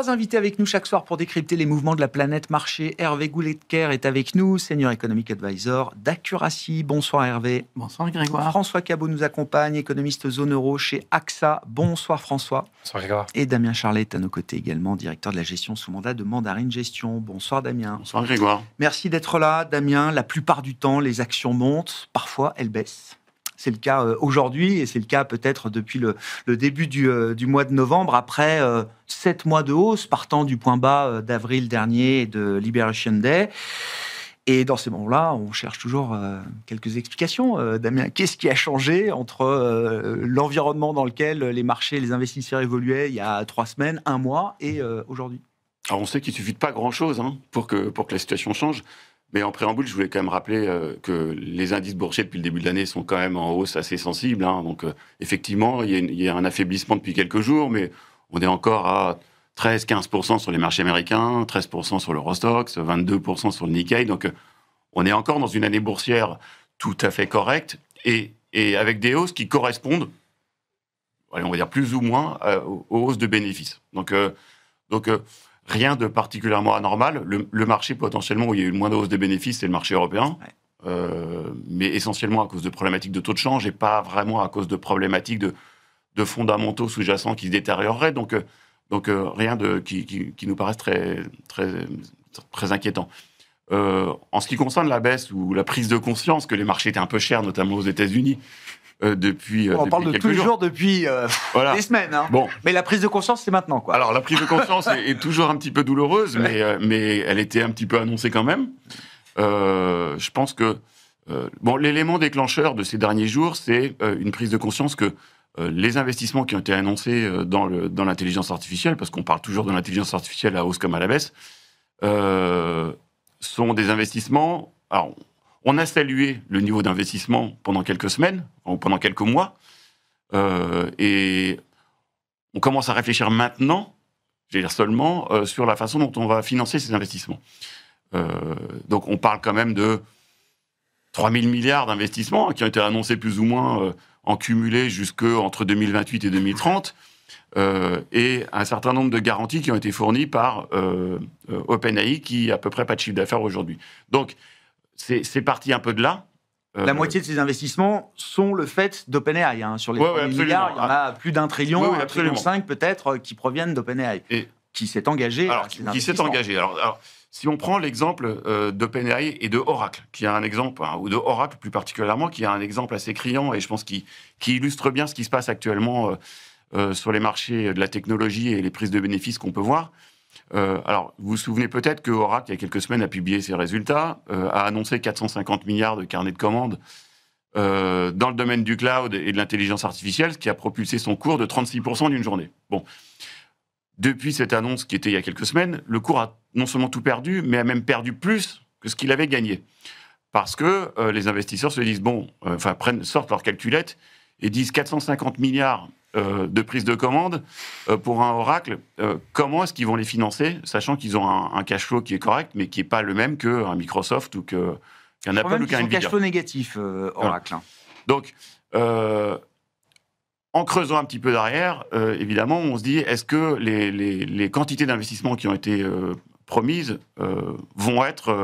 3 invités avec nous chaque soir pour décrypter les mouvements de la planète marché. Hervé Goulet-Kerr est avec nous, Senior Economic Advisor d'Accuracy. Bonsoir Hervé. Bonsoir Grégoire. François Cabot nous accompagne, économiste zone euro chez AXA. Bonsoir François. Bonsoir Grégoire. Et Damien Charlet est à nos côtés également, directeur de la gestion sous mandat de Mandarine Gestion. Bonsoir Damien. Bonsoir Grégoire. Merci d'être là Damien. La plupart du temps, les actions montent, parfois elles baissent. C'est le cas aujourd'hui et c'est le cas peut-être depuis le début du mois de novembre, après 7 mois de hausse partant du point bas d'avril dernier et de Liberation Day. Et dans ces moments-là, on cherche toujours quelques explications. Damien, qu'est-ce qui a changé entre l'environnement dans lequel les marchés et les investisseurs évoluaient il y a 3 semaines, 1 mois et aujourd'hui ? Alors on sait qu'il ne suffit de pas grand-chose pour que la situation change. Mais en préambule, je voulais quand même rappeler que les indices boursiers depuis le début de l'année sont quand même en hausse assez sensible. Donc effectivement, il y a un affaiblissement depuis quelques jours, mais on est encore à 13-15% sur les marchés américains, 13% sur l'Eurostoxx, 22% sur le Nikkei. Donc on est encore dans une année boursière tout à fait correcte et avec des hausses qui correspondent, on va dire plus ou moins, aux hausses de bénéfices. Donc rien de particulièrement anormal. Le marché potentiellement où il y a eu le moins de hausse des bénéfices, c'est le marché européen. Ouais. Mais essentiellement à cause de problématiques de taux de change et pas vraiment à cause de problématiques de fondamentaux sous-jacents qui se détérioreraient. Donc rien qui nous paraisse très, très, très inquiétant. En ce qui concerne la baisse ou la prise de conscience que les marchés étaient un peu chers, notamment aux États-Unis, on parle de toujours depuis des semaines. Bon. Mais la prise de conscience, c'est maintenant, quoi. Alors, la prise de conscience est toujours un petit peu douloureuse, mais elle était un petit peu annoncée quand même. Je pense que l'élément déclencheur de ces derniers jours, c'est une prise de conscience que les investissements qui ont été annoncés dans l'intelligence artificielle, parce qu'on parle toujours de l'intelligence artificielle à hausse comme à la baisse, sont des investissements... Alors, on a salué le niveau d'investissement pendant quelques semaines, ou pendant quelques mois, et on commence à réfléchir maintenant, je vais dire seulement, sur la façon dont on va financer ces investissements. Donc on parle quand même de 3 000 milliards d'investissements qui ont été annoncés plus ou moins en cumulé jusqu'entre 2028 et 2030, et un certain nombre de garanties qui ont été fournies par OpenAI, qui a à peu près pas de chiffre d'affaires aujourd'hui. Donc, c'est parti un peu de là. La moitié de ces investissements sont le fait d'OpenAI. Sur les 3 000 milliards, il y en a plus d'1 trillion, 1,5 trillion peut-être, qui proviennent d'OpenAI, qui s'est engagé. Qui s'est engagé. Alors, si on prend l'exemple d'OpenAI et de Oracle, qui a un exemple, ou de Oracle plus particulièrement, qui a un exemple assez criant, et je pense qui illustre bien ce qui se passe actuellement sur les marchés de la technologie et les prises de bénéfices qu'on peut voir. Alors, vous vous souvenez peut-être que Oracle, il y a quelques semaines, a publié ses résultats, a annoncé 450 milliards de carnets de commandes dans le domaine du cloud et de l'intelligence artificielle, ce qui a propulsé son cours de 36% d'une journée. Bon. Depuis cette annonce qui était il y a quelques semaines, le cours a non seulement tout perdu, mais a même perdu plus que ce qu'il avait gagné. Parce que les investisseurs se disent, sortent leur calculette et disent 450 milliards de prise de commande pour un Oracle, comment est-ce qu'ils vont les financer, sachant qu'ils ont un cash flow qui est correct, mais qui n'est pas le même qu'un Microsoft ou qu'un Apple ou qu'un Nvidia. Cash flow négatif, Oracle. Voilà. Donc, en creusant un petit peu derrière, évidemment, on se dit, est-ce que les quantités d'investissement qui ont été promises vont être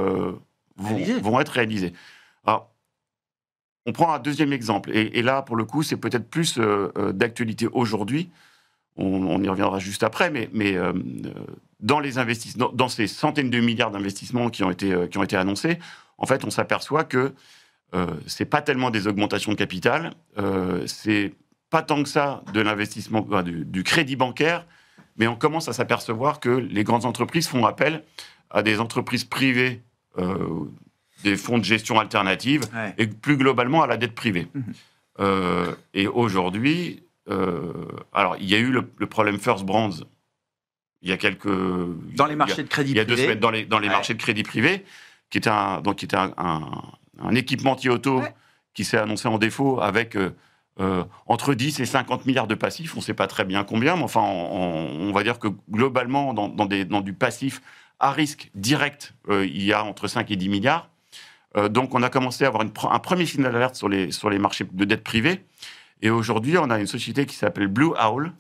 réalisées. Alors, on prend un deuxième exemple, et là, pour le coup, c'est peut-être plus d'actualité aujourd'hui. On y reviendra juste après, mais dans les investissements, dans ces centaines de milliards d'investissements qui ont été annoncés, en fait, on s'aperçoit que c'est pas tellement des augmentations de capital, c'est pas tant que ça de l'investissement, du crédit bancaire, mais on commence à s'apercevoir que les grandes entreprises font appel à des entreprises privées, des fonds de gestion alternatifs, et plus globalement à la dette privée. Et aujourd'hui, alors il y a eu le problème First Brands, il y a dans les marchés de crédit privé. Il y a 2 semaines, dans les marchés de crédit privé, qui était un équipementier auto qui s'est annoncé en défaut avec entre 10 et 50 milliards de passifs. On ne sait pas très bien combien, mais enfin, on va dire que globalement, dans du passif à risque direct, il y a entre 5 et 10 milliards. Donc, on a commencé à avoir un premier signal d'alerte sur les marchés de dette privée. Et aujourd'hui, on a une société qui s'appelle Blue Owl,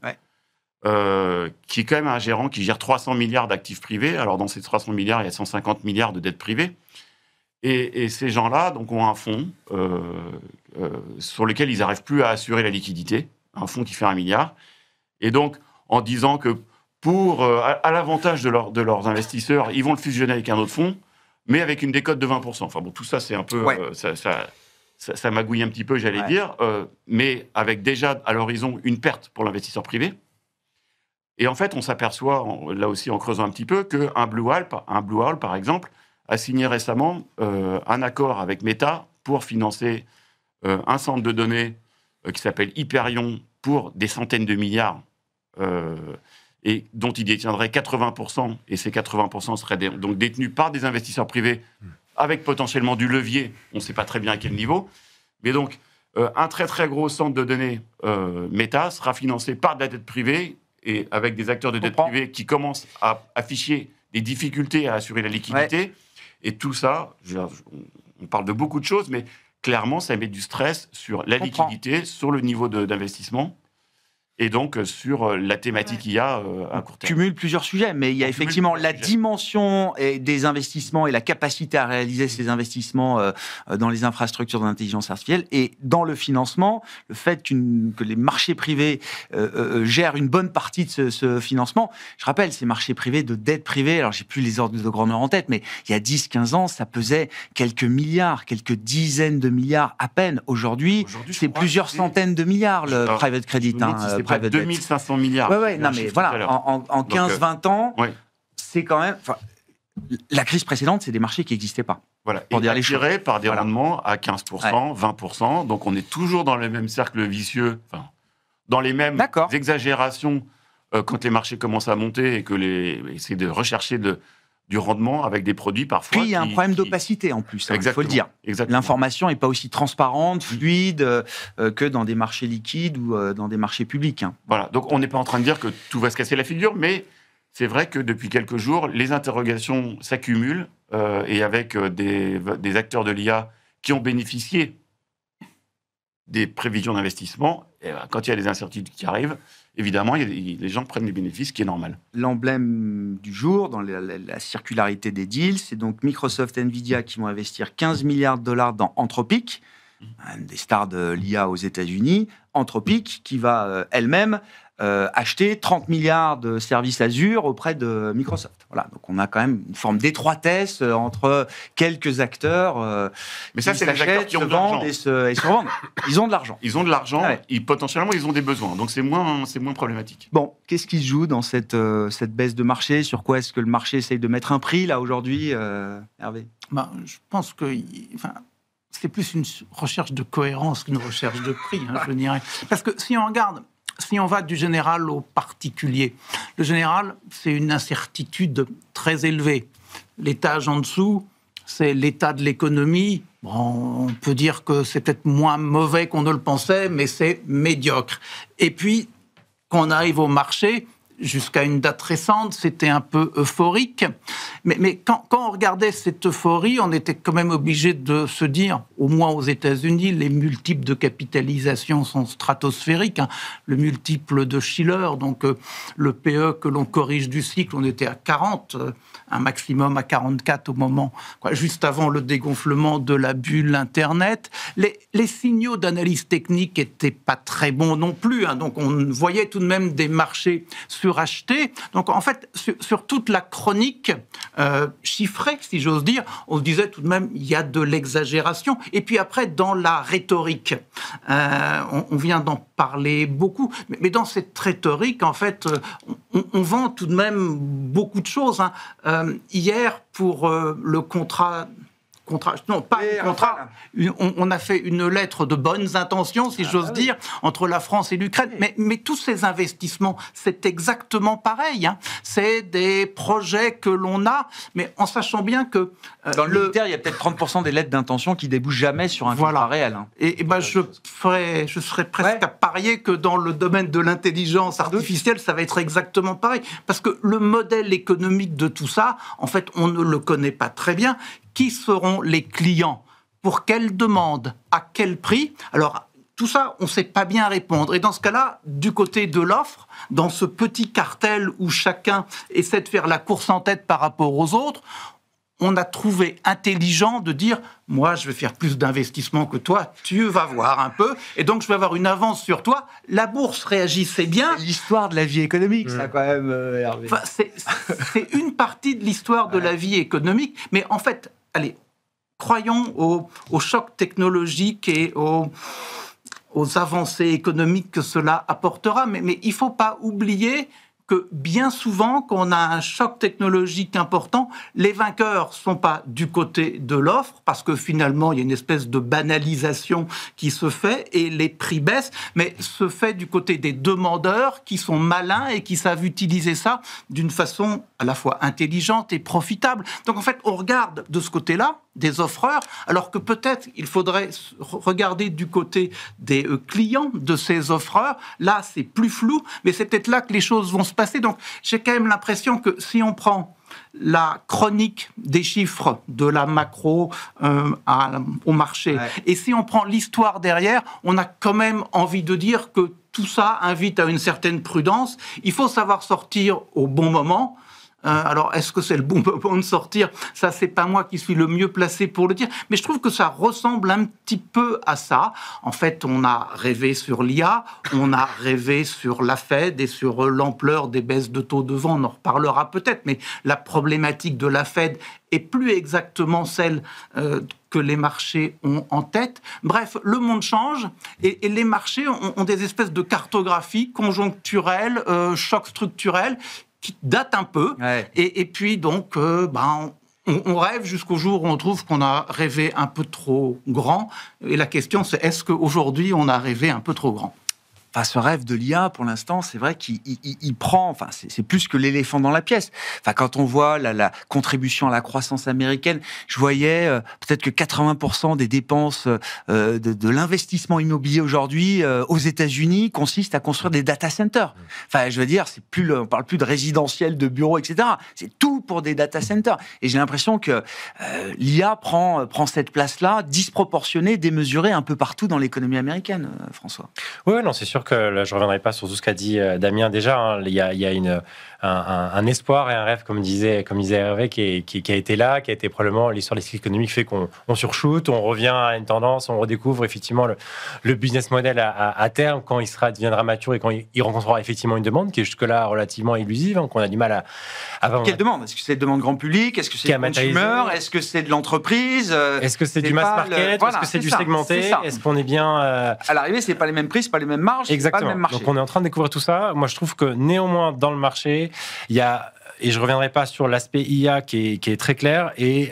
qui est quand même un gérant qui gère 300 milliards d'actifs privés. Alors, dans ces 300 milliards, il y a 150 milliards de dettes privées. Et ces gens-là donc, ont un fonds sur lequel ils n'arrivent plus à assurer la liquidité, un fonds qui fait 1 milliard. Et donc, en disant que à l'avantage de leurs investisseurs, ils vont le fusionner avec un autre fonds, mais avec une décote de 20%. Enfin bon, tout ça, c'est un peu... Ça magouille un petit peu, j'allais dire, mais avec déjà à l'horizon une perte pour l'investisseur privé. Et en fait, on s'aperçoit, là aussi en creusant un petit peu, qu'un Blue Owl, par exemple, a signé récemment un accord avec Meta pour financer un centre de données qui s'appelle Hyperion pour des centaines de milliards et dont il détiendrait 80%, et ces 80% seraient donc détenus par des investisseurs privés avec potentiellement du levier, on ne sait pas très bien à quel niveau, mais donc un très très gros centre de données Meta sera financé par de la dette privée et avec des acteurs de dette privée qui commencent à afficher des difficultés à assurer la liquidité. Et tout ça, on parle de beaucoup de choses, mais clairement, ça met du stress sur la liquidité, sur le niveau d'investissement, et donc sur la thématique IA à court terme. On cumule plusieurs sujets, mais il y a effectivement la dimension des investissements et la capacité à réaliser ces investissements dans les infrastructures d'intelligence artificielle, et dans le financement, le fait que les marchés privés gèrent une bonne partie de ce financement. Je rappelle, ces marchés privés de dette privée, alors j'ai plus les ordres de grandeur en tête, mais il y a 10-15 ans, ça pesait quelques milliards, quelques dizaines de milliards à peine. Aujourd'hui c'est plusieurs centaines de milliards, le private credit. C'est 2500 milliards. Non, mais voilà, en 15-20 ans, c'est quand même... La crise précédente, c'est des marchés qui n'existaient pas. Voilà, pour dire les choses. Par des rendements à 15%, 20%, donc on est toujours dans le même cercle vicieux, dans les mêmes exagérations quand les marchés commencent à monter et que essayer de rechercher du rendement avec des produits parfois... Puis il y a un problème d'opacité en plus, il faut le dire. L'information n'est pas aussi transparente, fluide que dans des marchés liquides ou dans des marchés publics. Voilà, donc on n'est pas en train de dire que tout va se casser la figure, mais c'est vrai que depuis quelques jours, les interrogations s'accumulent et avec des acteurs de l'IA qui ont bénéficié des prévisions d'investissement, et quand il y a des incertitudes qui arrivent, évidemment, les gens prennent les bénéfices, ce qui est normal. L'emblème du jour, dans la circularité des deals, c'est donc Microsoft et Nvidia qui vont investir 15 milliards de dollars dans Anthropic, une des stars de l'IA aux États-Unis. Anthropic qui va elle-même acheter 30 milliards de services Azure auprès de Microsoft. Voilà, donc on a quand même une forme d'étroitesse entre quelques acteurs. Mais ça, c'est les acteurs qui ont de l'argent. Et se revendent. Ils ont de l'argent. Ils ont de l'argent, et potentiellement, ils ont des besoins. Donc, c'est moins problématique. Bon, qu'est-ce qui se joue dans cette baisse de marché ? Sur quoi est-ce que le marché essaye de mettre un prix, là, aujourd'hui, Hervé ? Je pense que... c'est plus une recherche de cohérence qu'une recherche de prix, je dirais. Parce que si on va du général au particulier, le général, c'est une incertitude très élevée. L'étage en dessous, c'est l'état de l'économie. Bon, on peut dire que c'est peut-être moins mauvais qu'on ne le pensait, mais c'est médiocre. Et puis, quand on arrive au marché, jusqu'à une date récente, c'était un peu euphorique. Mais quand on regardait cette euphorie, on était quand même obligé de se dire, au moins aux États-Unis, les multiples de capitalisation sont stratosphériques. Le multiple de Shiller, donc le PE que l'on corrige du cycle, on était à 40, un maximum à 44 au moment, juste avant le dégonflement de la bulle Internet. Les signaux d'analyse technique n'étaient pas très bons non plus. Donc on voyait tout de même des marchés surachetés. Donc en fait, sur toute la chronique chiffrée, si j'ose dire, on se disait tout de même il y a de l'exagération. Et puis après, dans la rhétorique, on vient d'en parler beaucoup, mais dans cette rhétorique, en fait, on vend tout de même beaucoup de choses. Hier, pour le contrat, on a fait une lettre de bonnes intentions, si j'ose dire, entre la France et l'Ukraine. Mais tous ces investissements, c'est exactement pareil. C'est des projets que l'on a, mais en sachant bien que... Dans le militaire, il y a peut-être 30% des lettres d'intention qui débouchent jamais sur un contrat réel. Et je serais presque à parier que dans le domaine de l'intelligence artificielle, ça va être exactement pareil. Parce que le modèle économique de tout ça, en fait, on ne le connaît pas très bien. Qui seront les clients ? Pour quelle demande ? À quel prix ? Alors, tout ça, on ne sait pas bien répondre. Et dans ce cas-là, du côté de l'offre, dans ce petit cartel où chacun essaie de faire la course en tête par rapport aux autres, on a trouvé intelligent de dire « moi, je vais faire plus d'investissement que toi, tu vas voir un peu, et donc je vais avoir une avance sur toi ». La bourse réagissait bien. C'est l'histoire de la vie économique, ça, quand même, Hervé. Enfin, c'est une partie de l'histoire de la vie économique, mais en fait, allez, croyons au choc technologique et aux avancées économiques que cela apportera, mais il ne faut pas oublier que bien souvent, quand on a un choc technologique important, les vainqueurs ne sont pas du côté de l'offre, parce que finalement, il y a une espèce de banalisation qui se fait, et les prix baissent, mais se fait du côté des demandeurs qui sont malins et qui savent utiliser ça d'une façon à la fois intelligente et profitable. Donc en fait, on regarde de ce côté-là des offreurs, alors que peut-être il faudrait regarder du côté des clients de ces offreurs. Là, c'est plus flou, mais c'est peut-être là que les choses vont se passer. Donc, j'ai quand même l'impression que si on prend la chronique des chiffres de la macro au marché, et si on prend l'histoire derrière, on a quand même envie de dire que tout ça invite à une certaine prudence. Il faut savoir sortir au bon moment. Alors, est-ce que c'est le bon moment de sortir ? Ça, c'est pas moi qui suis le mieux placé pour le dire, mais je trouve que ça ressemble un petit peu à ça. En fait, on a rêvé sur l'IA, on a rêvé sur la Fed et sur l'ampleur des baisses de taux de vent. On en reparlera peut-être, mais la problématique de la Fed est plus exactement celle que les marchés ont en tête. Bref, le monde change et les marchés ont des espèces de cartographie conjoncturelle, choc structurel, qui date un peu, et puis donc, on rêve jusqu'au jour où on trouve qu'on a rêvé un peu trop grand, et la question c'est, est-ce qu'aujourd'hui on a rêvé un peu trop grand ? Enfin, ce rêve de l'IA, pour l'instant, c'est vrai qu'il prend... Enfin, c'est plus que l'éléphant dans la pièce. Enfin, quand on voit la contribution à la croissance américaine, je voyais peut-être que 80% des dépenses de l'investissement immobilier aujourd'hui aux États-Unis consistent à construire des data centers. Enfin, je veux dire, on parle plus de résidentiel, de bureaux, etc. C'est tout pour des data centers. Et j'ai l'impression que l'IA prend cette place-là, disproportionnée, démesurée un peu partout dans l'économie américaine, François. Oui, non, c'est sûr que là, je ne reviendrai pas sur tout ce qu'a dit Damien déjà. Hein. Il y a un espoir et un rêve, comme disait Hervé, qui a été là, qui a été probablement l'histoire des cycles économiques fait qu'on surshoote, on revient à une tendance, on redécouvre effectivement le business model à terme quand il deviendra mature et quand il rencontrera effectivement une demande qui est jusque-là relativement illusive, hein, qu'on a du mal à Quelle demande ? Est-ce que c'est de demande grand public ? Est-ce que c'est du consumer ? Est-ce que c'est de l'entreprise ? Est-ce que c'est du mass market ? Est-ce que c'est du segmenté ? Est-ce qu'on est bien... À l'arrivée, c'est pas les mêmes prix, c'est pas les mêmes marges, exactement. C'est pas le même marché. Donc on est en train de découvrir tout ça. Moi, je trouve que néanmoins, dans le marché, il y a... Et je ne reviendrai pas sur l'aspect IA qui est très clair, et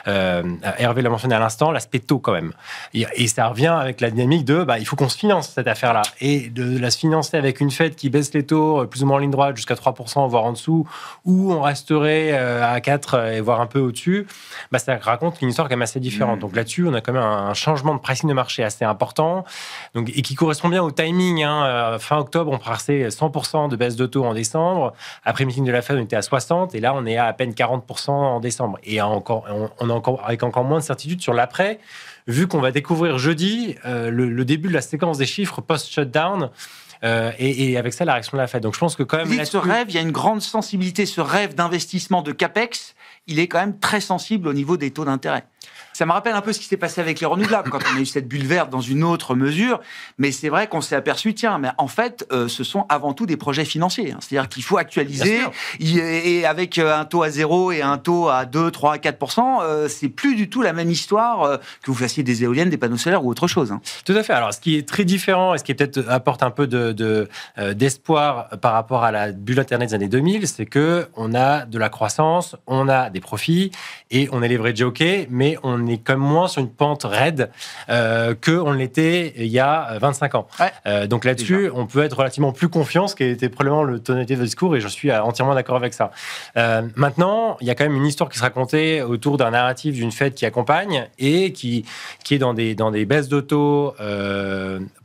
Hervé l'a mentionné à l'instant, l'aspect taux quand même. Et ça revient avec la dynamique de il faut qu'on se finance cette affaire-là. Et de la se financer avec une Fed qui baisse les taux plus ou moins en ligne droite jusqu'à 3%, voire en dessous, ou on resterait à 4 et voire un peu au-dessus, ça raconte une histoire quand même assez différente. Donc là-dessus, on a quand même un changement de pricing de marché assez important, donc, et qui correspond bien au timing. Fin octobre, on passait 100% de baisse de taux en décembre. Après le meeting de la Fed, on était à 60, et là on est à peine 40% en décembre, et on est encore avec encore moins de certitude sur l'après, vu qu'on va découvrir jeudi le début de la séquence des chiffres post-shutdown, et avec ça la réaction de la Fed. Donc je pense que quand même ce rêve, il y a une grande sensibilité, ce rêve d'investissement de capex, il est quand même très sensible au niveau des taux d'intérêt. Ça me rappelle un peu ce qui s'est passé avec les renouvelables, quand on a eu cette bulle verte dans une autre mesure. Mais c'est vrai qu'on s'est aperçu, mais en fait, ce sont avant tout des projets financiers. C'est-à-dire qu'il faut actualiser. Et avec un taux à 0 et un taux à 2, 3, 4%, c'est plus du tout la même histoire que vous fassiez des éoliennes, des panneaux solaires ou autre chose. Tout à fait. Alors, ce qui est très différent et ce qui peut-être apporte un peu d'espoir par rapport à la bulle Internet des années 2000, c'est qu'on a de la croissance, on a des profits et on est leveragé, ok, mais on est quand même moins sur une pente raide qu'on l'était il y a 25 ans. Ouais, donc là-dessus, déjà, on peut être relativement plus confiant, ce qui était probablement le tonalité de discours, et je suis entièrement d'accord avec ça. Maintenant, il y a quand même une histoire qui se racontait autour d'un narratif d'une Fed qui accompagne et qui est dans des baisses de taux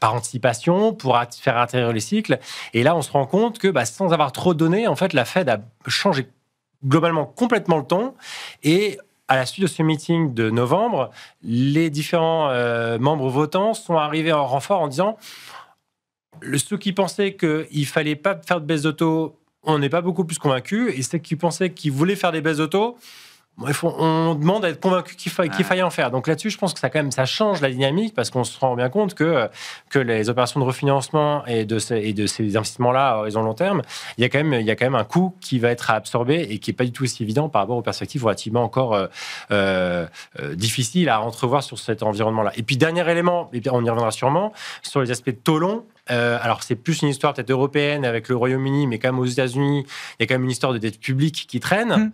par anticipation pour faire atterrir les cycles. Et là, on se rend compte que sans avoir trop donné, en fait, la Fed a changé globalement complètement le ton, et à la suite de ce meeting de novembre, les différents membres votants sont arrivés en renfort en disant ceux qui pensaient qu'il ne fallait pas faire de baisse de taux, on n'est pas beaucoup plus convaincus, et ceux qui pensaient qu'ils voulaient faire des baisses de taux, on demande à être convaincu qu'il faille en faire. Donc là-dessus, je pense que ça change la dynamique, parce qu'on se rend bien compte que les opérations de refinancement et de ces investissements-là à horizon long terme, il y a quand même un coût qui va être à absorber et qui n'est pas du tout aussi évident par rapport aux perspectives relativement encore difficiles à entrevoir sur cet environnement-là. Et puis, dernier élément, et on y reviendra sûrement, sur les aspects de taux longs. Alors, c'est plus une histoire peut-être européenne avec le Royaume-Uni, mais quand même aux États-Unis, il y a quand même une histoire de dette publique qui traîne.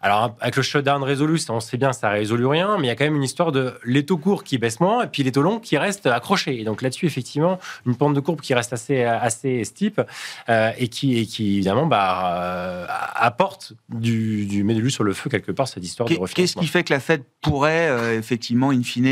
Alors, avec le shutdown résolu, on sait bien, ça ne résout rien, mais il y a quand même une histoire de les taux courts qui baissent moins et puis les taux longs qui restent accrochés. Et donc là-dessus, effectivement, une pente de courbe qui reste assez steep et qui évidemment, apporte du met de l'huile sur le feu quelque part, cette histoire de refinancement. Qu'est-ce qui fait que la Fed pourrait, effectivement, in fine,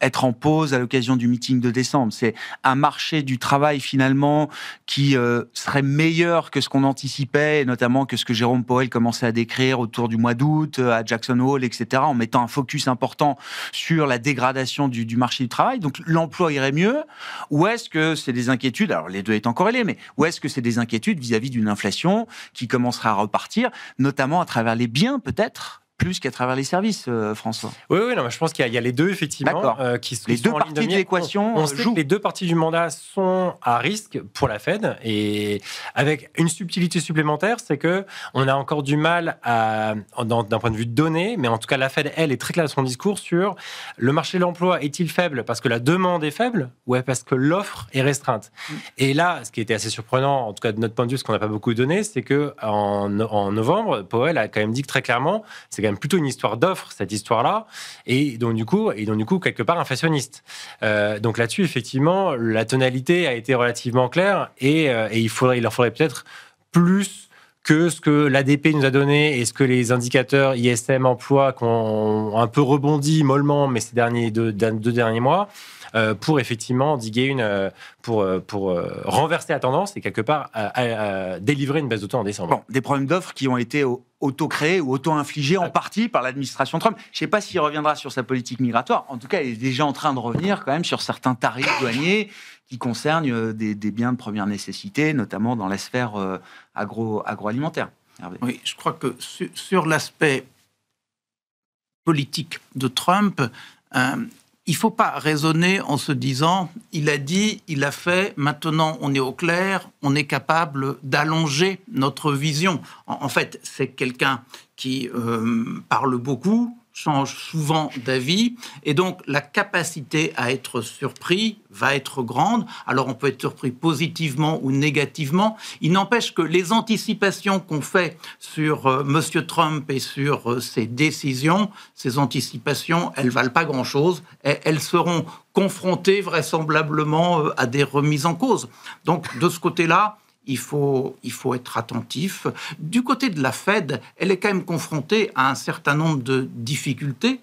être en pause à l'occasion du meeting de décembre? C'est un marché du travail, finalement, qui serait meilleur que ce qu'on anticipait, et notamment que ce que Jérôme Powell commençait à décrire autour du mois d'août, à Jackson Hole, etc., en mettant un focus important sur la dégradation du marché du travail. Donc, l'emploi irait mieux? Ou est-ce que c'est des inquiétudes, alors les deux étant corrélés, mais ou est-ce que c'est des inquiétudes vis-à-vis d'une inflation qui commencerait à repartir, notamment à travers les biens, peut-être, plus qu'à travers les services, François? Oui, non, je pense qu'il y a les deux, effectivement, qui sont les deux en parties ligne de l'équation on sait jouent. que les deux parties du mandat sont à risque pour la Fed, et avec une subtilité supplémentaire, c'est que on a encore du mal d'un point de vue de données, mais en tout cas, la Fed, elle, est très claire dans son discours sur le marché de l'emploi est-il faible parce que la demande est faible ou parce que l'offre est restreinte. Et là, ce qui était assez surprenant, en tout cas de notre point de vue, parce qu'on n'a pas beaucoup de données, c'est que en novembre, Powell a quand même dit que très clairement, c'est quand même plutôt une histoire d'offre, cette histoire-là, et donc du coup quelque part inflationniste. Donc là-dessus, effectivement, la tonalité a été relativement claire, et il leur faudrait peut-être plus que ce que l'ADP nous a donné et ce que les indicateurs ISM emploi qui ont un peu rebondi mollement, mais ces deux derniers mois, pour effectivement pour renverser la tendance et quelque part délivrer une baisse de taux en décembre. Bon, des problèmes d'offres qui ont été auto-créés ou auto-infligés en partie par l'administration Trump. Je ne sais pas s'il reviendra sur sa politique migratoire. En tout cas, il est déjà en train de revenir quand même sur certains tarifs douaniers qui concernent des biens de première nécessité, notamment dans la sphère agroalimentaire. Hervé. Oui, je crois que sur l'aspect politique de Trump, il ne faut pas raisonner en se disant « il a dit, il a fait, maintenant on est au clair, on est capable d'allonger notre vision ». En fait, c'est quelqu'un qui parle beaucoup, change souvent d'avis, et donc la capacité à être surpris va être grande. Alors on peut être surpris positivement ou négativement. Il n'empêche que les anticipations qu'on fait sur Monsieur Trump et sur ses décisions, ces anticipations, elles valent pas grand-chose. Elles seront confrontées vraisemblablement à des remises en cause. Donc de ce côté-là, il faut être attentif. Du côté de la Fed, elle est quand même confrontée à un certain nombre de difficultés.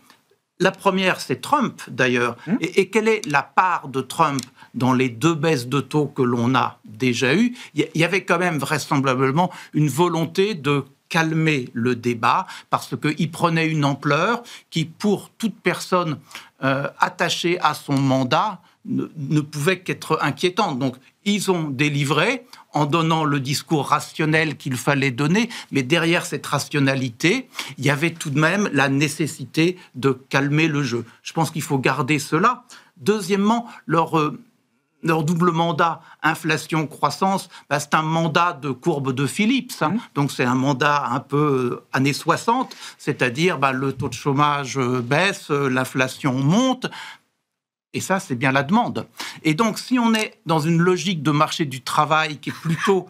La première, c'est Trump, d'ailleurs. Et quelle est la part de Trump dans les deux baisses de taux que l'on a déjà eues? Il y avait quand même vraisemblablement une volonté de calmer le débat parce qu'il prenait une ampleur qui, pour toute personne attachée à son mandat, ne pouvait qu'être inquiétante. Donc, ils ont délivré en donnant le discours rationnel qu'il fallait donner, mais derrière cette rationalité, il y avait tout de même la nécessité de calmer le jeu. Je pense qu'il faut garder cela. Deuxièmement, leur double mandat, inflation-croissance, c'est un mandat de courbe de Phillips. Donc, c'est un mandat un peu années 60, c'est-à-dire le taux de chômage baisse, l'inflation monte. Et ça, c'est bien la demande. Et donc, si on est dans une logique de marché du travail qui est plutôt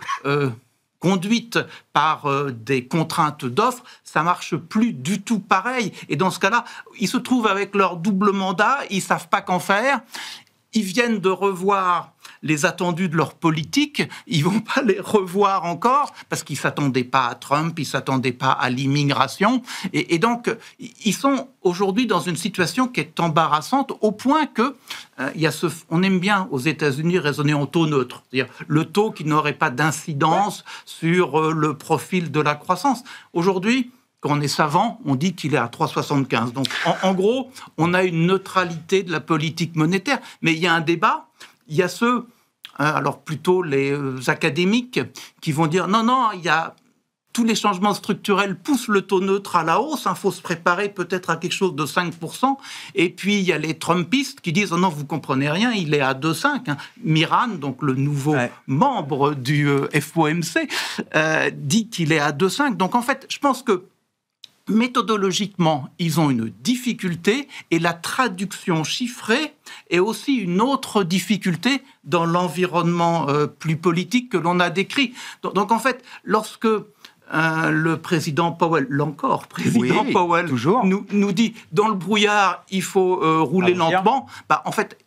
conduite par des contraintes d'offres, ça marche plus du tout pareil. Et dans ce cas-là, ils se trouvent avec leur double mandat, ils savent pas qu'en faire. Ils viennent de revoir les attendus de leur politique, ils vont pas les revoir encore parce qu'ils s'attendaient pas à Trump, ils s'attendaient pas à l'immigration, et donc ils sont aujourd'hui dans une situation qui est embarrassante au point que on aime bien aux États-Unis raisonner en taux neutre, c'est-à-dire le taux qui n'aurait pas d'incidence sur le profil de la croissance. Aujourd'hui, quand on est savant, on dit qu'il est à 3,75. Donc, en gros, on a une neutralité de la politique monétaire. Mais il y a un débat. Il y a ceux, alors plutôt les académiques, qui vont dire non, il y a tous les changements structurels poussent le taux neutre à la hausse. Il faut se préparer peut-être à quelque chose de 5%. Et puis, il y a les Trumpistes qui disent non, vous comprenez rien, il est à 2,5. Miran, donc le nouveau membre du FOMC, dit qu'il est à 2,5. Donc, en fait, je pense que méthodologiquement, ils ont une difficulté et la traduction chiffrée est aussi une autre difficulté dans l'environnement plus politique que l'on a décrit. Donc en fait, lorsque le président Powell, Powell, nous dit dans le brouillard, il faut rouler lentement, en fait,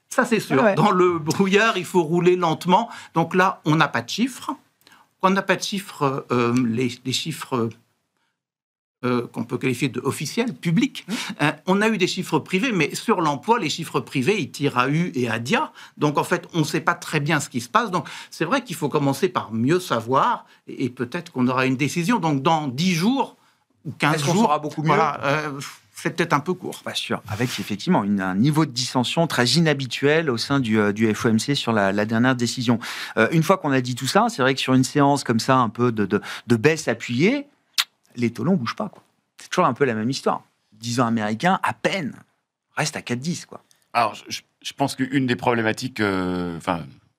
ça c'est sûr. Dans le brouillard, il faut rouler lentement. Donc là, on n'a pas de chiffres. On n'a pas de chiffres, les chiffres qu'on peut qualifier d'officiels, publics. On a eu des chiffres privés, mais sur l'emploi, les chiffres privés, ils tirent à U et à Dia. Donc, en fait, on ne sait pas très bien ce qui se passe. Donc, c'est vrai qu'il faut commencer par mieux savoir et peut-être qu'on aura une décision. Donc, dans 10 jours ou 15 jours, on saura beaucoup mieux. C'est peut-être un peu court. Pas sûr. Avec effectivement un niveau de dissension très inhabituel au sein du FOMC sur la dernière décision. Une fois qu'on a dit tout ça, c'est vrai que sur une séance comme ça, un peu de baisse appuyée, les taux longs ne bougent pas, quoi. C'est toujours un peu la même histoire. 10 ans américains, à peine, reste à 4,10, quoi. Alors, je pense qu'une des problématiques,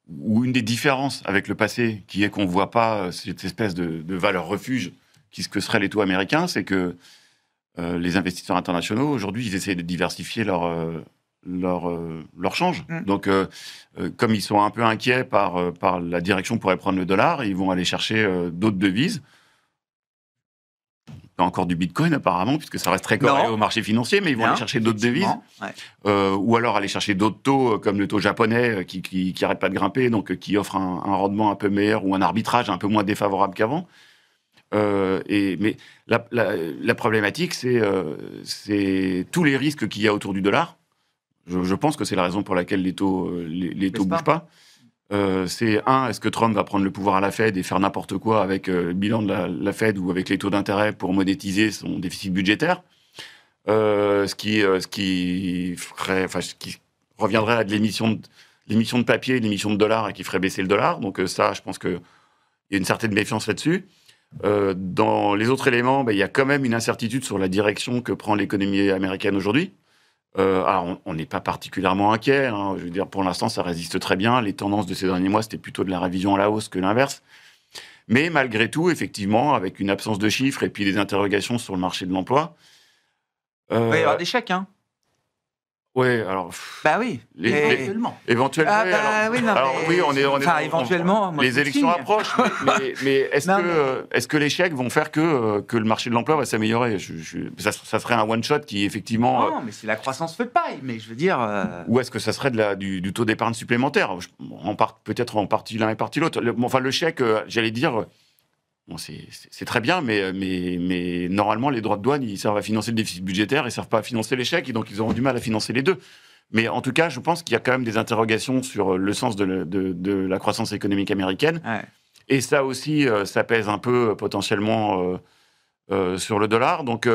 ou une des différences avec le passé, qui est qu'on ne voit pas cette espèce de valeur refuge que seraient les taux américains, c'est que les investisseurs internationaux, aujourd'hui, ils essaient de diversifier leur change. Donc, comme ils sont un peu inquiets par la direction que pourrait prendre le dollar, ils vont aller chercher d'autres devises. Pas encore du Bitcoin apparemment, puisque ça reste très corrélé au marché financier, mais ils vont aller chercher d'autres devises, ou alors aller chercher d'autres taux, comme le taux japonais, qui n'arrête pas de grimper, donc qui offre un rendement un peu meilleur, ou un arbitrage un peu moins défavorable qu'avant. Mais la problématique, c'est tous les risques qu'il y a autour du dollar. Je pense que c'est la raison pour laquelle les taux ne bougent pas. Est-ce que Trump va prendre le pouvoir à la Fed et faire n'importe quoi avec le bilan de la Fed ou avec les taux d'intérêt pour monétiser son déficit budgétaire, ce qui reviendrait à de l'émission de papier, l'émission de dollars et qui ferait baisser le dollar. Donc ça, je pense qu'il y a une certaine méfiance là-dessus. Dans les autres éléments, il y a quand même une incertitude sur la direction que prend l'économie américaine aujourd'hui. Alors, on n'est pas particulièrement inquiet. Je veux dire, pour l'instant, ça résiste très bien. Les tendances de ces derniers mois, c'était plutôt de la révision à la hausse que l'inverse. Mais malgré tout, effectivement, avec une absence de chiffres et puis des interrogations sur le marché de l'emploi... Il va y avoir des chèques, hein. Oui, alors... oui. Éventuellement. Éventuellement. Éventuellement... Les élections approchent, mais est-ce que les chèques vont faire que le marché de l'emploi va s'améliorer ? Ça serait un one-shot qui, effectivement... Non, mais c'est la croissance faite pareil, mais je veux dire... Ou est-ce que ça serait du taux d'épargne supplémentaire ? Peut-être en partie l'un et partie l'autre. Le chèque, j'allais dire... c'est très bien, mais normalement, les droits de douane, ils servent à financer le déficit budgétaire, ils ne servent pas à financer les chèques, et donc ils auront du mal à financer les deux. Mais en tout cas, je pense qu'il y a quand même des interrogations sur le sens de la croissance économique américaine. Ouais. Et ça aussi, ça pèse un peu potentiellement sur le dollar. Donc,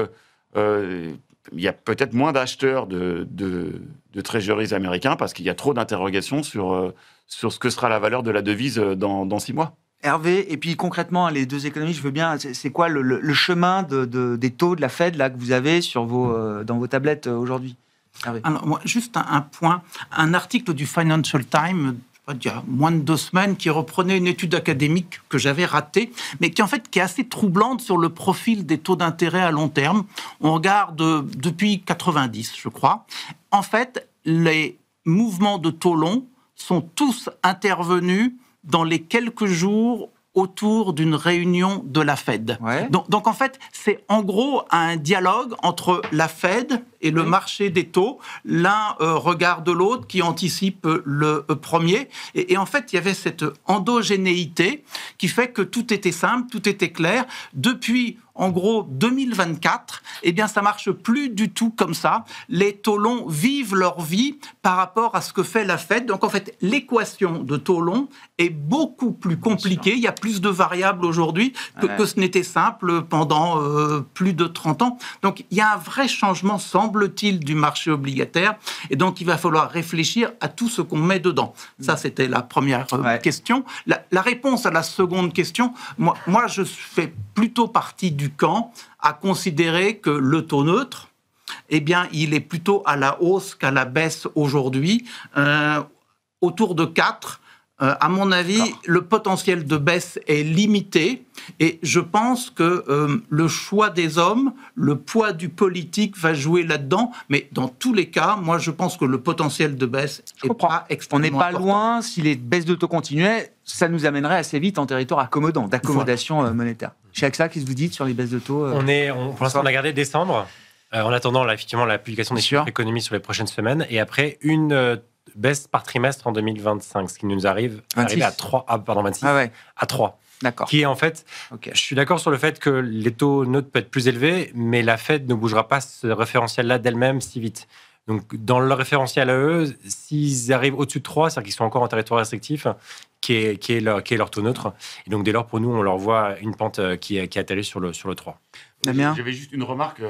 il y a peut-être moins d'acheteurs de treasuries américains parce qu'il y a trop d'interrogations sur ce que sera la valeur de la devise dans 6 mois. Hervé, et puis concrètement, les deux économies, je veux bien, c'est quoi le chemin des taux de la Fed là, que vous avez dans vos tablettes aujourd'hui, Hervé? Alors, moi, juste un point, un article du Financial Times, il y a moins de 2 semaines, qui reprenait une étude académique que j'avais ratée, mais qui est assez troublante sur le profil des taux d'intérêt à long terme. On regarde depuis 90, je crois. En fait, les mouvements de taux longs sont tous intervenus dans les quelques jours autour d'une réunion de la Fed. Ouais. Donc en fait, c'est en gros un dialogue entre la Fed et le marché des taux. L'un regarde l'autre qui anticipe le premier. Et en fait, il y avait cette endogénéité qui fait que tout était simple, tout était clair. Depuis en gros, 2024, eh bien, ça marche plus du tout comme ça. Les taux longs vivent leur vie par rapport à ce que fait la Fed. Donc, en fait, l'équation de taux longs est beaucoup plus compliquée. Il y a plus de variables aujourd'hui que ce n'était simple pendant plus de 30 ans. Donc, il y a un vrai changement, semble-t-il, du marché obligataire. Et donc, il va falloir réfléchir à tout ce qu'on met dedans. Ça, c'était la première question. La réponse à la seconde question, moi, je fais plutôt partie du camp à considérer que le taux neutre, eh bien, il est plutôt à la hausse qu'à la baisse aujourd'hui, autour de 4. À mon avis, le potentiel de baisse est limité et je pense que le choix des hommes, le poids du politique va jouer là-dedans. Mais dans tous les cas, moi, je pense que le potentiel de baisse n'est pas extrêmement important. On n'est pas loin. Si les baisses de taux continuaient, ça nous amènerait assez vite en territoire accommodant, d'accommodation monétaire. Chez AXA, qu'est-ce que vous dites sur les baisses de taux Pour l'instant, on a gardé décembre. En attendant, là, effectivement, la publication des chiffres économiques sur les prochaines semaines. Et après, une baisse par trimestre en 2025, ce qui nous arrive à 3. À 3. D'accord. Qui est en fait, je suis d'accord sur le fait que les taux neutres peuvent être plus élevés, mais la Fed ne bougera pas ce référentiel-là d'elle-même si vite. Donc, dans leur référentiel à eux, s'ils arrivent au-dessus de 3, c'est-à-dire qu'ils sont encore en territoire restrictif, qui est leur taux neutre. Et donc, dès lors, pour nous, on leur voit une pente qui atterrit sur le 3. Damien ? J'avais juste une remarque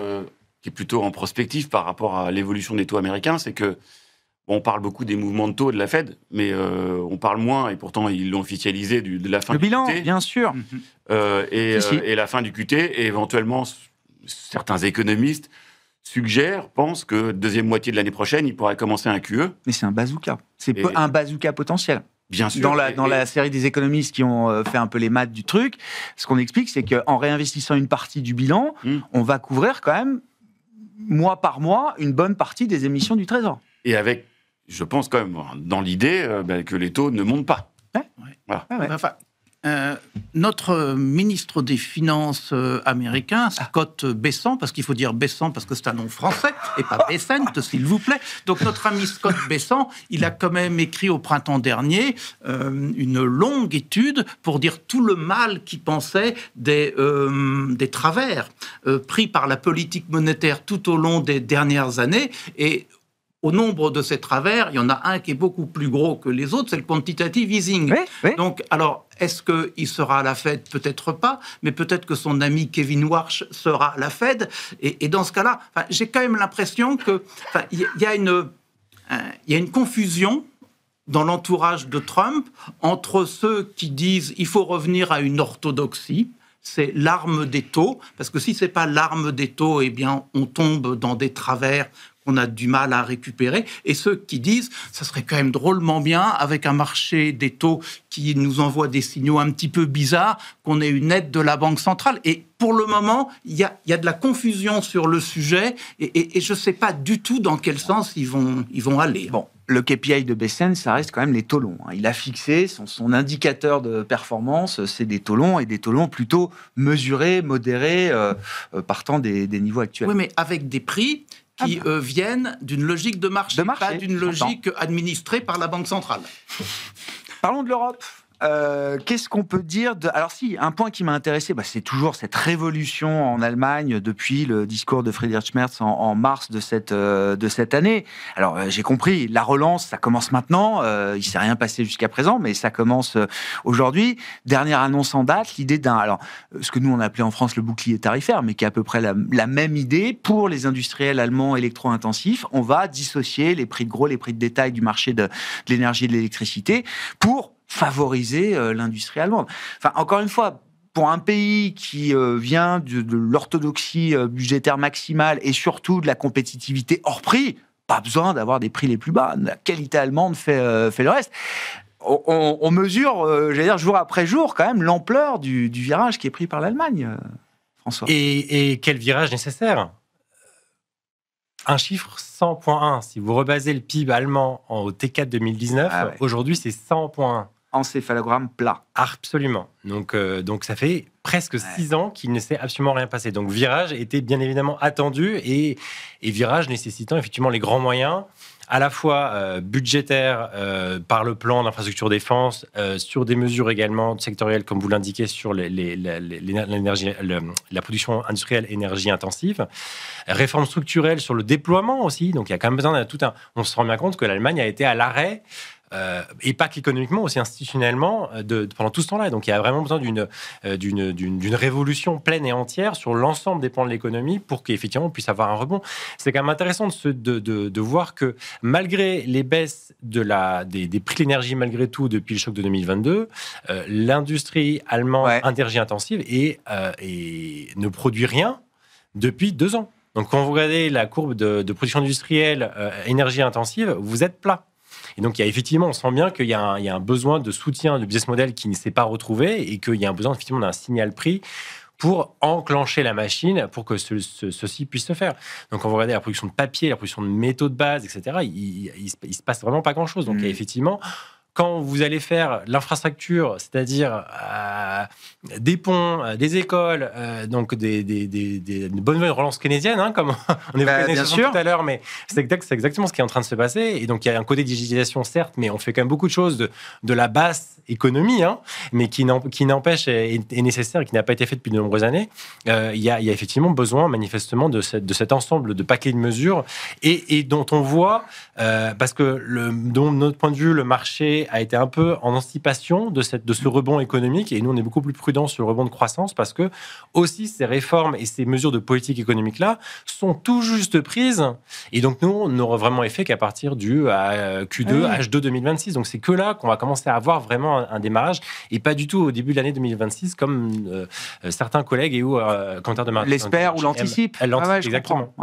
qui est plutôt en prospective par rapport à l'évolution des taux américains, c'est que on parle beaucoup des mouvements de taux de la Fed, mais on parle moins, et pourtant ils l'ont officialisé, de la fin du bilan, QT. Bien sûr. Et la fin du QT, et éventuellement, certains économistes pensent que deuxième moitié de l'année prochaine, il pourrait commencer un QE. Mais c'est un bazooka. C'est un bazooka potentiel. Bien sûr. Dans la série des économistes qui ont fait un peu les maths du truc, ce qu'on explique, c'est qu'en réinvestissant une partie du bilan, on va couvrir quand même, mois par mois, une bonne partie des émissions du Trésor. Et avec, je pense quand même, dans l'idée que les taux ne montent pas. Voilà. Enfin, notre ministre des Finances américain, Scott Bessent, parce qu'il faut dire Bessent parce que c'est un nom français, et pas Bessent, s'il vous plaît. Donc notre ami Scott Bessent, il a quand même écrit au printemps dernier une longue étude pour dire tout le mal qu'il pensait des travers pris par la politique monétaire tout au long des dernières années. Et au nombre de ces travers, il y en a un qui est beaucoup plus gros que les autres, c'est le quantitative easing. Oui. Donc, alors, est-ce qu'il sera à la Fed ? Peut-être pas, mais peut-être que son ami Kevin Warsh sera à la Fed. Et dans ce cas-là, j'ai quand même l'impression qu'il y a une confusion dans l'entourage de Trump entre ceux qui disent il faut revenir à une orthodoxie. C'est l'arme des taux, parce que si c'est pas l'arme des taux, eh bien, on tombe dans des travers qu'on a du mal à récupérer, et ceux qui disent ça serait quand même drôlement bien, avec un marché des taux qui nous envoie des signaux un petit peu bizarres, qu'on ait une aide de la Banque centrale. Et pour le moment, il y a de la confusion sur le sujet, et je ne sais pas du tout dans quel sens ils vont aller. Bon, le KPI de Bessent, ça reste quand même les taux longs. Il a fixé son indicateur de performance, c'est des taux longs, et des taux longs plutôt mesurés, modérés, partant des niveaux actuels. Oui, mais avec des prix qui viennent d'une logique de marché, pas d'une logique administrée par la Banque centrale. Parlons de l'Europe. Qu'est-ce qu'on peut dire Alors si, un point qui m'a intéressé, c'est toujours cette révolution en Allemagne depuis le discours de Friedrich Merz en mars de cette année. Alors j'ai compris, la relance, ça commence maintenant. Il ne s'est rien passé jusqu'à présent, mais ça commence aujourd'hui. Dernière annonce en date, l'idée ce que nous on appelait en France le bouclier tarifaire, mais qui est à peu près la même idée pour les industriels allemands électro-intensifs. On va dissocier les prix de gros, les prix de détail du marché de l'énergie et de l'électricité pour favoriser l'industrie allemande. Enfin, encore une fois, pour un pays qui vient de l'orthodoxie budgétaire maximale et surtout de la compétitivité hors prix, pas besoin d'avoir des prix les plus bas. La qualité allemande fait le reste. On mesure, j'allais dire, jour après jour, quand même, l'ampleur du virage qui est pris par l'Allemagne, François. Et quel virage nécessaire ? Un chiffre, 100,1. Si vous rebasez le PIB allemand au T4 2019, aujourd'hui, c'est 100,1. encéphalogramme plat. Absolument. Donc ça fait presque 6 ans qu'il ne s'est absolument rien passé. Donc Virage était bien évidemment attendu et Virage nécessitant effectivement les grands moyens, à la fois budgétaires par le plan d'infrastructure défense, sur des mesures également sectorielles, comme vous l'indiquez, sur l'énergie, la production industrielle énergie intensive, réforme structurelle sur le déploiement aussi. Donc il y a quand même besoin de on se rend bien compte que l'Allemagne a été à l'arrêt, et pas qu'économiquement, aussi institutionnellement, pendant tout ce temps-là. Donc il y a vraiment besoin d'une révolution pleine et entière sur l'ensemble des pans de l'économie pour qu'effectivement on puisse avoir un rebond. C'est quand même intéressant de voir que malgré les baisses des prix de l'énergie, malgré tout, depuis le choc de 2022, l'industrie allemande énergie intensive ne produit rien depuis 2 ans. Donc quand vous regardez la courbe de production industrielle énergie intensive, vous êtes plat. Et donc, on sent bien qu'il y a un besoin de soutien de business model qui ne s'est pas retrouvé et qu'il y a un besoin, effectivement, d'un signal prix pour enclencher la machine pour que ceci puisse se faire. Donc, quand vous regardez la production de papier, la production de métaux de base, etc., il se passe vraiment pas grand-chose. Donc, il y a effectivement... Quand vous allez faire l'infrastructure, c'est-à-dire des ponts, des écoles, donc des bonnes relances keynésiennes, comme on évoquait tout à l'heure, mais c'est exactement ce qui est en train de se passer. Et donc, il y a un côté digitalisation, certes, mais on fait quand même beaucoup de choses de la basse économie, mais qui n'empêche, est nécessaire et qui n'a pas été fait depuis de nombreuses années. Il y a effectivement besoin, manifestement, de cet ensemble de paquets de mesures et dont on voit, parce que de notre point de vue, le marché a été un peu en anticipation de ce rebond économique, et nous on est beaucoup plus prudents sur le rebond de croissance parce que aussi ces réformes et ces mesures de politique économique là sont tout juste prises, et donc nous on n'aura vraiment effet qu'à partir du Q2, H2 2026. Donc c'est que là qu'on va commencer à avoir vraiment un démarrage, et pas du tout au début de l'année 2026 comme certains collègues et commentaires de marché l'espèrent ou l'anticipent. Exactement.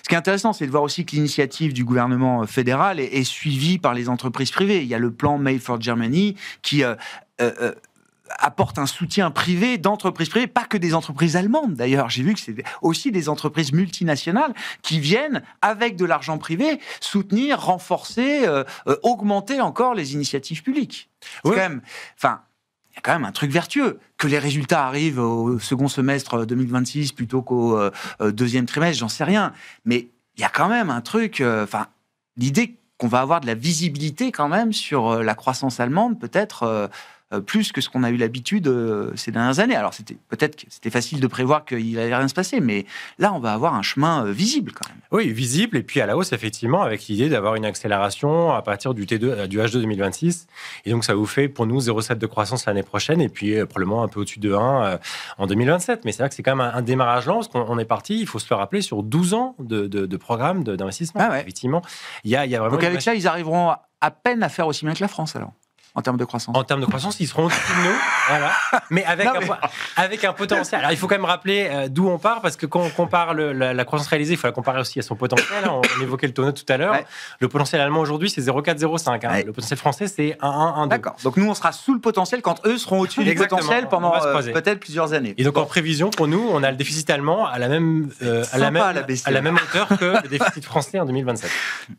Ce qui est intéressant, c'est de voir aussi que l'initiative du gouvernement fédéral est suivie par les entreprises privées. Il y a le plan Made for Germany qui apporte un soutien privé d'entreprises privées, pas que des entreprises allemandes d'ailleurs. J'ai vu que c'est aussi des entreprises multinationales qui viennent, avec de l'argent privé, soutenir, renforcer, augmenter encore les initiatives publiques. C'est quand même... il y a quand même un truc vertueux. Que les résultats arrivent au second semestre 2026 plutôt qu'au deuxième trimestre, j'en sais rien. Mais il y a quand même un truc... l'idée qu'on va avoir de la visibilité quand même sur la croissance allemande, peut-être plus que ce qu'on a eu l'habitude ces dernières années. Alors, peut-être que c'était facile de prévoir qu'il n'allait rien se passer, mais là, on va avoir un chemin visible quand même. Oui, visible, et puis à la hausse, effectivement, avec l'idée d'avoir une accélération à partir du H2 2026. Et donc, ça vous fait, pour nous, 0,7 de croissance l'année prochaine, et puis probablement un peu au-dessus de 1 en 2027. Mais c'est vrai que c'est quand même un démarrage lent, parce qu'on est parti, il faut se le rappeler, sur 12 ans de programme d'investissement. Effectivement, il y a vraiment... Donc, avec ça, ils arriveront à peine à faire aussi bien que la France, alors, en termes de croissance. En termes de croissance, ils seront au-dessus de nous, voilà. Mais avec un potentiel. Alors, il faut quand même rappeler d'où on part, parce que quand on compare la croissance réalisée, il faut la comparer aussi à son potentiel. On évoquait le tonneau tout à l'heure. Le potentiel allemand aujourd'hui, c'est 0,4, 0,5. Le potentiel français, c'est 1,1, 1,2. D'accord. Donc nous, on sera sous le potentiel quand eux seront au-dessus du potentiel pendant peut-être plusieurs années. Et donc, en prévision, pour nous, on a le déficit allemand à la même hauteur que le déficit français en 2027.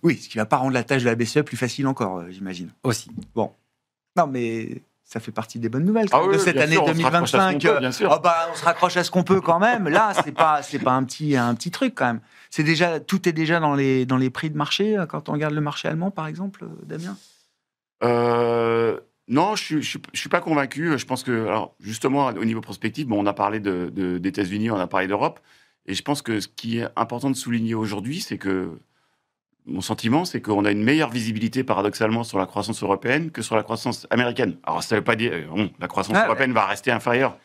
Oui, ce qui ne va pas rendre la tâche de la BCE plus facile encore, j'imagine. Aussi. Bon. Non, mais ça fait partie des bonnes nouvelles de cette année 2025. On se raccroche à ce qu'on peut quand même. Là, c'est pas un petit truc quand même. Tout est déjà dans les prix de marché quand on regarde le marché allemand, par exemple, Damien. Non, je suis pas convaincu. Je pense que, alors justement, au niveau prospectif, on a parlé des États-Unis, on a parlé d'Europe, et je pense que ce qui est important de souligner aujourd'hui, c'est que mon sentiment, c'est qu'on a une meilleure visibilité, paradoxalement, sur la croissance européenne que sur la croissance américaine. Alors, ça ne veut pas dire que la croissance européenne va rester inférieure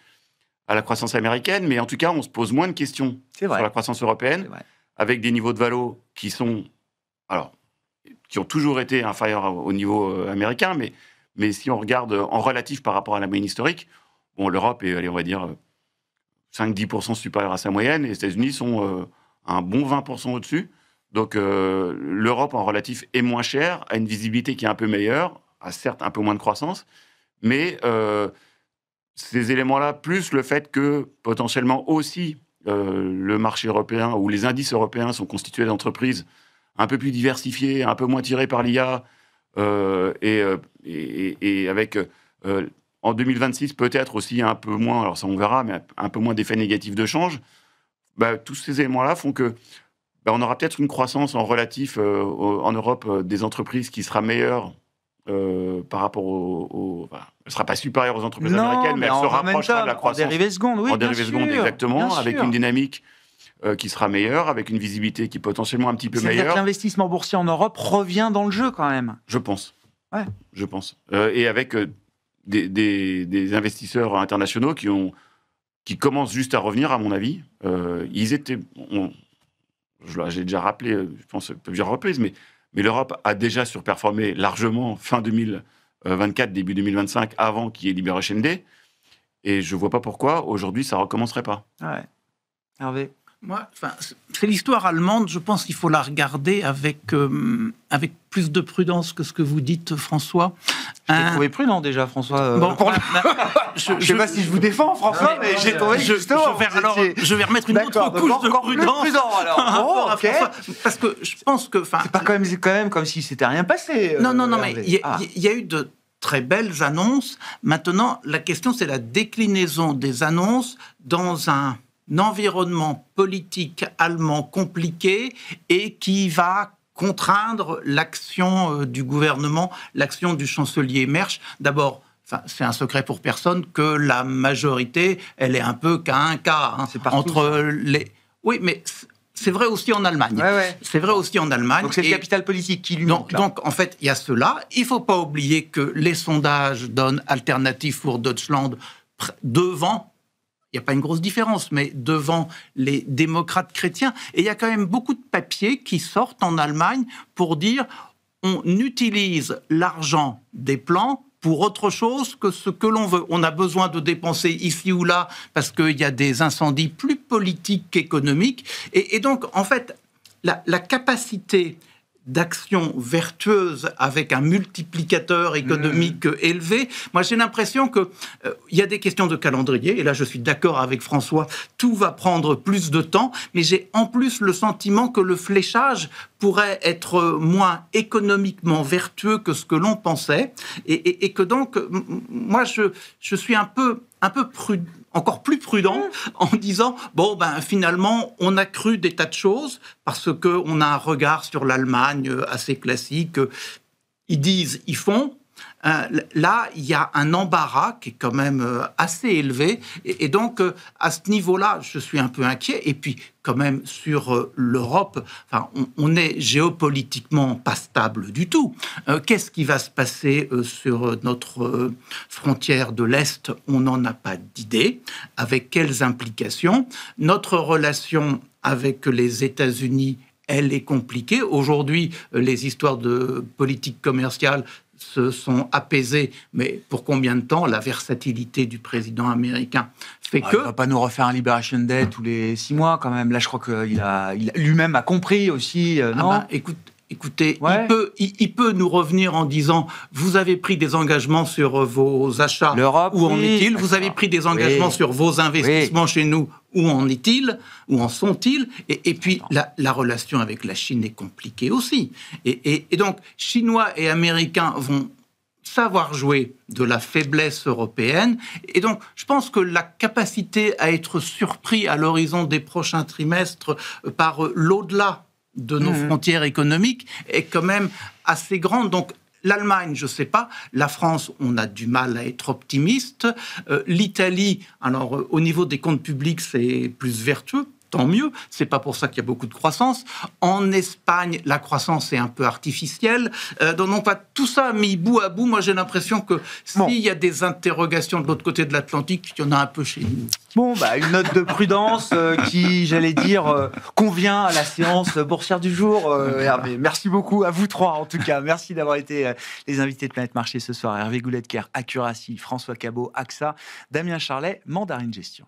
à la croissance américaine, mais en tout cas, on se pose moins de questions sur la croissance européenne, avec des niveaux de valo qui ont toujours été inférieurs au niveau américain, mais si on regarde en relatif par rapport à la moyenne historique, l'Europe est, on va dire, 5-10% supérieure à sa moyenne, et les États-Unis sont un bon 20% au-dessus. Donc, l'Europe, en relatif, est moins chère, a une visibilité qui est un peu meilleure, a certes un peu moins de croissance, mais ces éléments-là, plus le fait que, potentiellement aussi, le marché européen ou les indices européens sont constitués d'entreprises un peu plus diversifiées, un peu moins tirées par l'IA, et avec en 2026 peut-être aussi un peu moins, alors ça on verra, mais un peu moins d'effets négatifs de change, tous ces éléments-là font que on aura peut-être une croissance en relatif en Europe des entreprises qui sera meilleure par rapport elle ne sera pas supérieure aux entreprises américaines, mais elle se rapprochera de la croissance. En dérivés secondes, oui, en dérivés secondes, exactement, avec une dynamique qui sera meilleure, avec une visibilité qui est potentiellement un petit peu meilleure. C'est-à-dire que l'investissement boursier en Europe revient dans le jeu quand même. Je pense. Ouais. Je pense. Et avec des investisseurs internationaux qui commencent juste à revenir, à mon avis. Ils étaient... j'ai déjà rappelé, je pense, plusieurs reprises, mais l'Europe a déjà surperformé largement fin 2024, début 2025, avant qu'il y ait Liberation Day. Et je ne vois pas pourquoi, aujourd'hui, ça ne recommencerait pas. Ouais. Hervé? Moi, c'est l'histoire allemande. Je pense qu'il faut la regarder avec plus de prudence que ce que vous dites, François. Je l'ai trouvé prudent déjà, François. Je ne sais pas si je vous défends, François, mais j'ai trouvé justement. Je vais remettre une autre couche de prudence. Plus prudent, alors. Ok. Parce que je pense que... C'est pas quand même comme si c'était rien passé. Non, mais il y a eu de très belles annonces. Maintenant, la question, c'est la déclinaison des annonces dans un environnement politique allemand compliqué et qui va contraindre l'action du gouvernement, l'action du chancelier Mersch. D'abord, c'est un secret pour personne que la majorité, elle est un peu qu'à un quart entre les... Oui, mais c'est vrai aussi en Allemagne. Ouais. C'est vrai aussi en Allemagne. Donc c'est le capital politique qui lui manque. Donc en fait, il y a cela. Il ne faut pas oublier que les sondages donnent Alternative pour Deutschland devant. Il n'y a pas une grosse différence, mais devant les démocrates chrétiens. Et il y a quand même beaucoup de papiers qui sortent en Allemagne pour dire on utilise l'argent des plans pour autre chose que ce que l'on veut. On a besoin de dépenser ici ou là parce qu'il y a des incendies plus politiques qu'économiques. Et donc, en fait, la capacité d'action vertueuse avec un multiplicateur économique élevé. Moi, j'ai l'impression qu'il y a des questions de calendrier, et là, je suis d'accord avec François, tout va prendre plus de temps, mais j'ai en plus le sentiment que le fléchage pourrait être moins économiquement vertueux que ce que l'on pensait, et que donc, moi, je suis un peu prudent, encore plus prudent en disant, finalement, on a cru des tas de choses parce qu'on a un regard sur l'Allemagne assez classique. Ils disent, ils font. Là, il y a un embarras qui est quand même assez élevé. Et donc, à ce niveau-là, je suis un peu inquiet. Et puis, quand même, sur l'Europe, on est géopolitiquement pas stable du tout. Qu'est-ce qui va se passer sur notre frontière de l'Est? On n'en a pas d'idée. Avec quelles implications? Notre relation avec les États-Unis, elle est compliquée. Aujourd'hui, les histoires de politique commerciale se sont apaisés, mais pour combien de temps? La versatilité du président américain fait que... Il ne va pas nous refaire un Liberation Day tous les 6 mois, quand même. Là, je crois qu'il lui-même a compris aussi, non? Écoutez, il peut nous revenir en disant « Vous avez pris des engagements sur vos achats, où en est-il? Vous avez pris des engagements sur vos investissements chez nous, où en est-il? Où en sont-ils ?» Et puis, la relation avec la Chine est compliquée aussi. Et donc, Chinois et Américains vont savoir jouer de la faiblesse européenne. Et donc, je pense que la capacité à être surpris à l'horizon des prochains trimestres par l'au-delà de nos frontières économiques est quand même assez grande. Donc, l'Allemagne, je ne sais pas. La France, on a du mal à être optimiste. L'Italie, alors au niveau des comptes publics, c'est plus vertueux. Tant mieux, c'est pas pour ça qu'il y a beaucoup de croissance. En Espagne, la croissance est un peu artificielle. Donc, tout ça mis bout à bout, moi j'ai l'impression que s'il y a des interrogations de l'autre côté de l'Atlantique, il y en a un peu chez nous. Bon, une note de prudence qui, j'allais dire, convient à la séance boursière du jour. Hervé, merci beaucoup à vous trois, en tout cas. Merci d'avoir été les invités de Planète Marché ce soir. Hervé Gouletker, Accuracy, François Cabot, AXA, Damien Charlet, Mandarin Gestion.